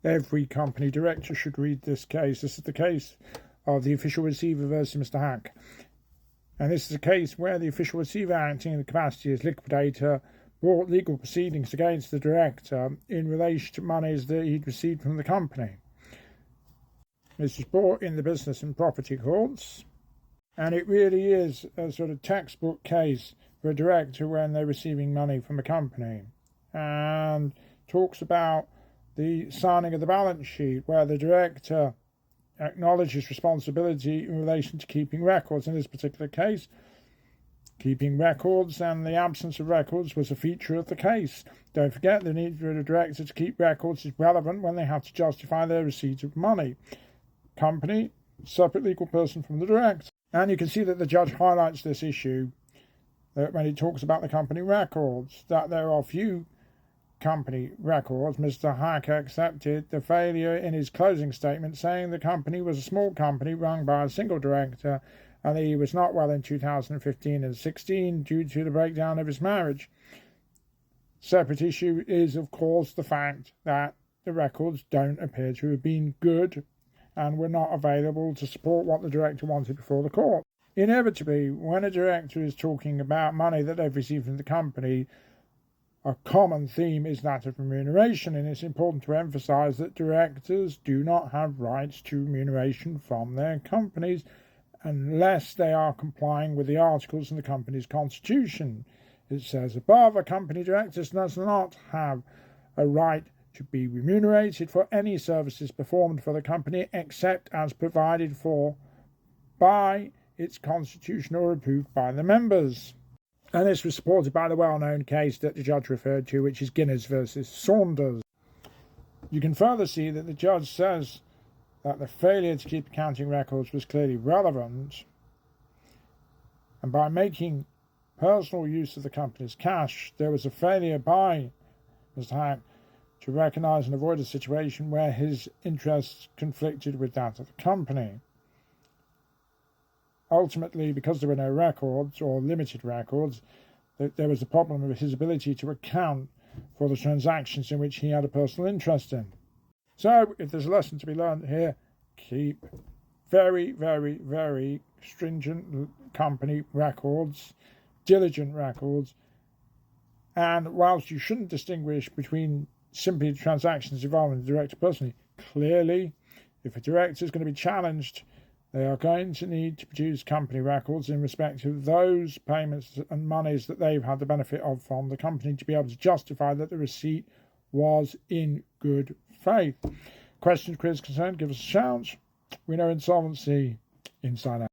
Every company director should read this case. This is the case of the official receiver versus Mr. Hack. And this is a case where the official receiver, acting in the capacity as liquidator, brought legal proceedings against the director in relation to monies that he'd received from the company. This was brought in the business and property courts, and it really is a sort of textbook case for a director when they're receiving money from a company, and talks about the signing of the balance sheet, where the director acknowledges responsibility in relation to keeping records. In this particular case, keeping records and the absence of records was a feature of the case. Don't forget, the need for a director to keep records is relevant when they have to justify their receipt of money. Company, separate legal person from the director. And you can see that the judge highlights this issue when he talks about the company records, that there are few company records. Mr. Hack accepted the failure in his closing statement, saying the company was a small company run by a single director and that he was not well in 2015 and 16 due to the breakdown of his marriage. Separate issue is, of course, the fact that the records don't appear to have been good and were not available to support what the director wanted before the court. Inevitably, when a director is talking about money that they've received from the company, a common theme is that of remuneration, and it's important to emphasize that directors do not have rights to remuneration from their companies unless they are complying with the articles in the company's constitution. It says above, a company director does not have a right to be remunerated for any services performed for the company except as provided for by its constitution or approved by the members. And this was supported by the well-known case that the judge referred to, which is Guinness versus Saunders. You can further see that the judge says that the failure to keep accounting records was clearly relevant, and by making personal use of the company's cash, there was a failure by Mr. Hack to recognise and avoid a situation where his interests conflicted with that of the company. Ultimately, because there were no records, or limited records, there was a problem with his ability to account for the transactions in which he had a personal interest in. So, if there's a lesson to be learned here, keep very, very, very stringent company records, diligent records, and whilst you shouldn't distinguish between simply transactions involving the director personally, clearly, if a director is going to be challenged, they are going to need to produce company records in respect of those payments and monies that they've had the benefit of from the company to be able to justify that the receipt was in good faith. Questions, queries, concerned, give us a shout. We know insolvency inside out.